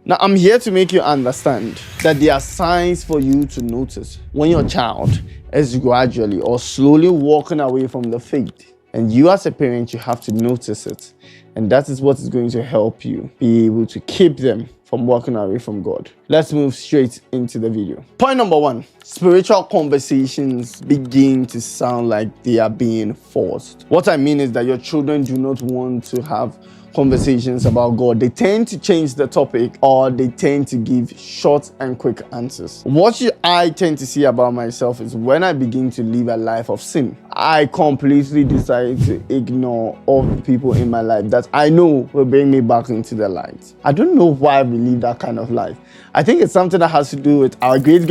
Now, I'm here to make you understand that there are signs for you to notice when your child is gradually or slowly walking away from the faith. And you as a parent, you have to notice it. And that is what is going to help you be able to keep them from walking away from God. Let's move straight into the video. Point number 1, spiritual conversations begin to sound like they are being forced. What I mean is that your children do not want to have conversations about God. They tend to change the topic, or they tend to give short and quick answers. What I tend to see about myself is when I begin to live a life of sin, I completely decide to ignore all the people in my life that I know will bring me back into the light. I don't know why we live that kind of life. I think it's something that has to do with our great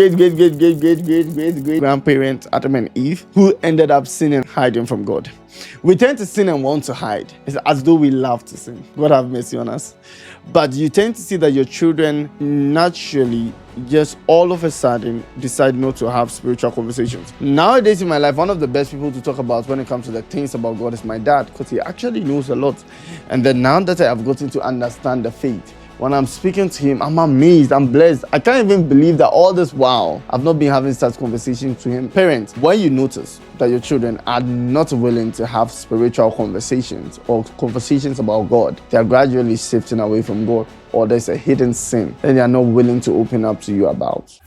grandparents, Adam and Eve, who ended up sinning, hiding from God. We tend to sin and want to hide. It's as though we love to sin. God have mercy on us. But you tend to see that your children naturally just all of a sudden decide not to have spiritual conversations. Nowadays in my life, one of the best people to talk about when it comes to the things about God is my dad, because he actually knows a lot. And then now that I have gotten to understand the faith, when I'm speaking to him, I'm amazed, I'm blessed. I can't even believe that all this while I've not been having such conversations to him. Parents, when you notice that your children are not willing to have spiritual conversations or conversations about God, they are gradually shifting away from God, or there's a hidden sin that they are not willing to open up to you about.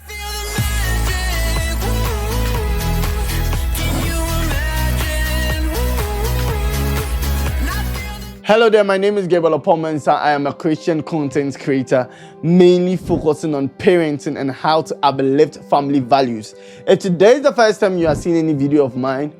Hello there, my name is Gabriel Oppong-Mensah. I am a Christian content creator, mainly focusing on parenting and how to uplift family values. If today is the first time you are seeing any video of mine,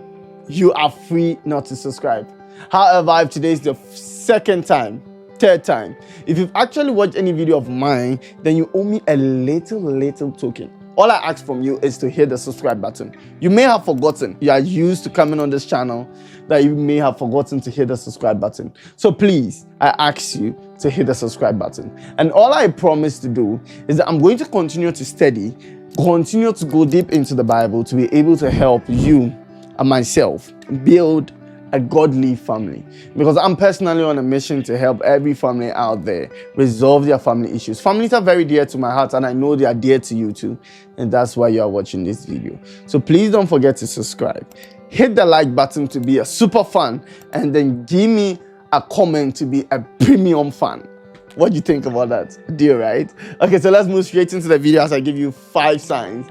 you are free not to subscribe. However, if today is the second time, third time, if you've actually watched any video of mine, then you owe me a little token. All I ask from you is to hit the subscribe button. You may have forgotten. You are used to coming on this channel, that you may have forgotten to hit the subscribe button. So please, I ask you to hit the subscribe button. And all I promise to do is that I'm going to continue to study, continue to go deep into the Bible to be able to help you and myself build a godly family, because I'm personally on a mission to help every family out there resolve their family issues. Families are very dear to my heart, and I know they are dear to you too, and that's why you are watching this video. So please don't forget to subscribe, hit the like button to be a super fan, and then give me a comment to be a premium fan. What do you think about that? Deal, right? Okay, so let's move straight into the video as I give you 5 signs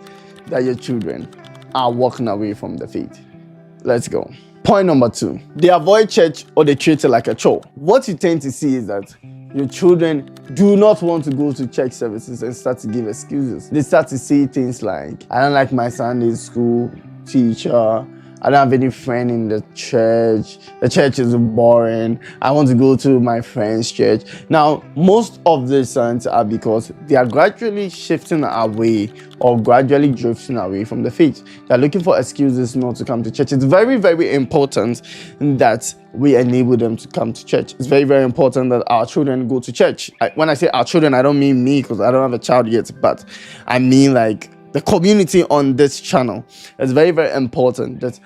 that your children are walking away from the faith. Let's go. Point number 2, they avoid church or they treat it like a chore. What you tend to see is that your children do not want to go to church services and start to give excuses. They start to say things like, I don't like my Sunday school teacher, I don't have any friend in the church is boring, I want to go to my friend's church. Now, most of these signs are because they are gradually shifting away or gradually drifting away from the faith. They're looking for excuses not to come to church. It's very important that we enable them to come to church. It's very important that our children go to church. When I say our children, I don't mean me, because I don't have a child yet, but I mean like the community on this channel. It's very important that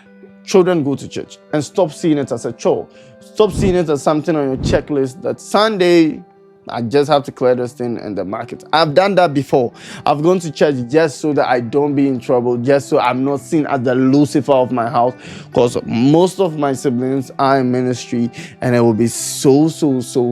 children go to church and stop seeing it as a chore. Stop seeing it as something on your checklist that Sunday, I just have to clear this thing in the market. I've done that before. I've gone to church just so that I don't be in trouble, just so I'm not seen as the Lucifer of my house, because most of my siblings are in ministry, and it would be so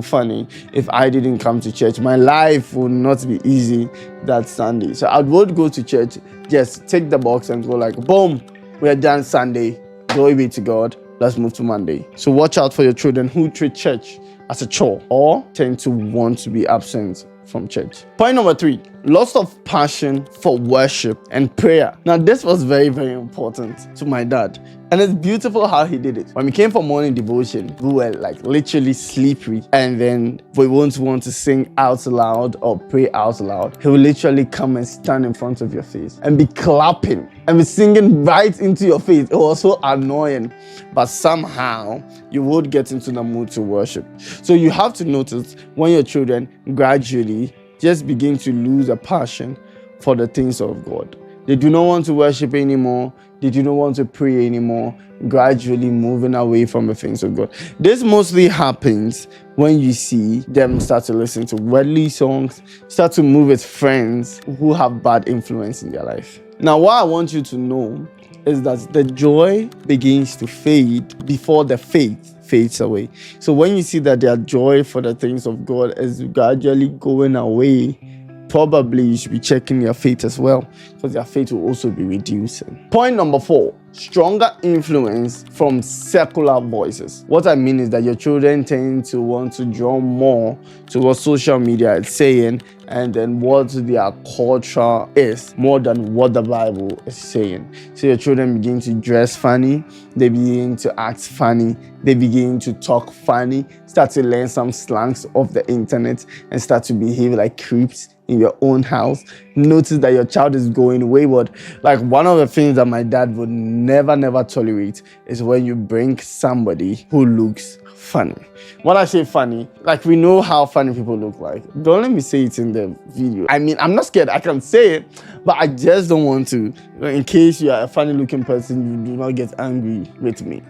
funny if I didn't come to church. My life would not be easy that Sunday. So I would go to church, just tick the box and go like, boom, we're done Sunday. Glory be to God. Let's move to Monday. So watch out for your children who treat church as a chore or tend to want to be absent from church. Point number 3, loss of passion for worship and prayer. Now, this was very important to my dad, and it's beautiful how he did it. When we came for morning devotion, we were like literally sleepy, and then we won't want to sing out loud or pray out loud. He will literally come and stand in front of your face and be clapping and be singing right into your face. It was so annoying, but somehow you would get into the mood to worship. So you have to notice when your children gradually just begin to lose a passion for the things of God. They do not want to worship anymore. They do not want to pray anymore, gradually moving away from the things of God. This mostly happens when you see them start to listen to worldly songs, start to move with friends who have bad influence in their life. Now, what I want you to know is that the joy begins to fade before the faith fades away. So when you see that their joy for the things of God is gradually going away, probably you should be checking your faith as well, because your faith will also be reducing. Point number 4, stronger influence from secular voices. What I mean is that your children tend to want to draw more to what social media is saying and then what their culture is, more than what the Bible is saying. So your children begin to dress funny, they begin to act funny, they begin to talk funny, start to learn some slangs of the internet, and start to behave like creeps in your own house. Notice that your child is going wayward. Like, one of the things that my dad would never tolerate is when you bring somebody who looks funny. When I say funny, like, we know how funny people look like. Don't let me say it in the video. I mean, I'm not scared, I can say it, but I just don't want to. In case you are a funny looking person, you do not get angry with me.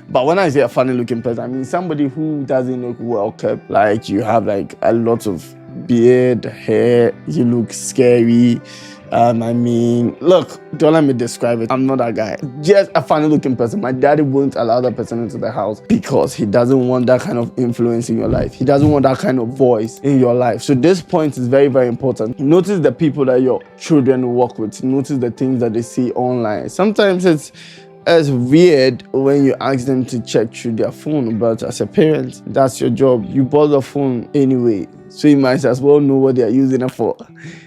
But when I say a funny looking person, I mean somebody who doesn't look well kept. Like, you have like a lot of beard, hair, you look scary. I mean, look, don't let me describe it. I'm not that guy. Just a funny looking person. My daddy won't allow that person into the house because he doesn't want that kind of influence in your life. He doesn't want that kind of voice in your life. So this point is very important. Notice the people that your children work with. Notice the things that they see online. Sometimes it's weird when you ask them to check through their phone, but as a parent, that's your job. You bought the phone anyway, so you might as well know what they are using it for.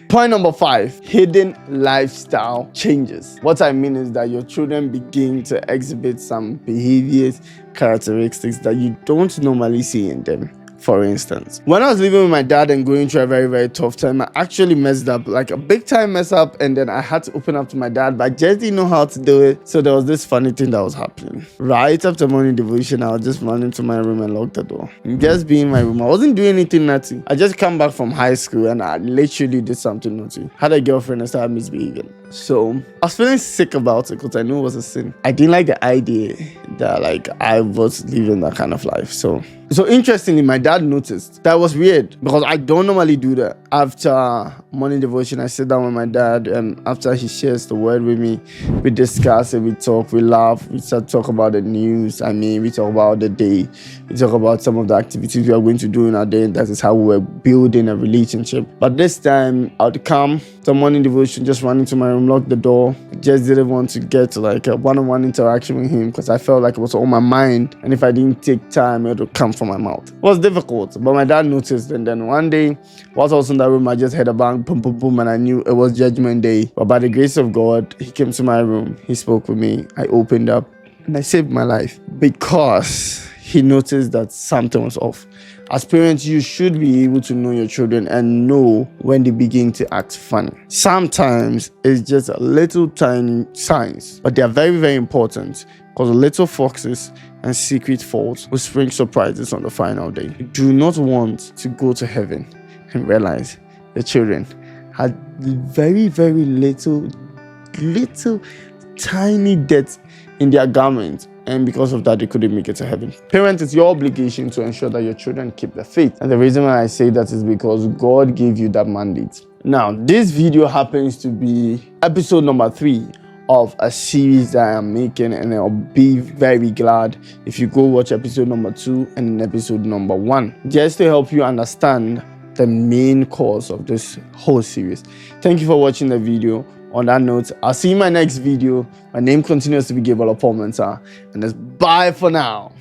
Point number 5, hidden lifestyle changes. What I mean is that your children begin to exhibit some behaviors, characteristics that you don't normally see in them. For instance, when I was living with my dad and going through a very tough time, I actually messed up, like a big time mess up, and then I had to open up to my dad, but I just didn't know how to do it. So there was this funny thing that was happening. Right after morning devotion, I would just run into my room and lock the door. Just be in my room. I wasn't doing anything naughty. I just come back from high school and I literally did something naughty. Had a girlfriend and started misbehaving. So I was feeling sick about it because I knew it was a sin. I didn't like the idea that like I was living that kind of life. So interestingly, my dad noticed. That was weird because I don't normally do that. After morning devotion, I sit down with my dad, and after he shares the word with me, we discuss it, we talk, we laugh, we start to talk about the news. I mean, we talk about the day, we talk about some of the activities we are going to do in our day, and that is how we're building a relationship. But this time, I would come to morning devotion, just run into my room, lock the door. I just didn't want to get like a one-on-one interaction with him because I felt like it was on my mind, and if I didn't take time, it would come from my mouth. It was difficult, but my dad noticed, and then one day, whilst I was in that room, I just heard a bang, boom, boom, boom, and I knew it was Judgment Day. But by the grace of God, he came to my room, he spoke with me, I opened up, and I saved my life because he noticed that something was off. As parents, you should be able to know your children and know when they begin to act funny. Sometimes it's just a little tiny signs, but they are very important, because little foxes and secret faults will spring surprises on the final day. You do not want to go to heaven and realize the children had very little tiny dirt in their garments, and because of that, they couldn't make it to heaven. Parents, it's your obligation to ensure that your children keep the faith. And the reason why I say that is because God gave you that mandate. Now, this video happens to be episode number 3 of a series that I am making, and I'll be very glad if you go watch episode number 2 and episode number 1, just to help you understand the main cause of this whole series. Thank you for watching the video. On that note, I'll see you in my next video. My name continues to be Gabriel Oppong-Mensah, and it's bye for now.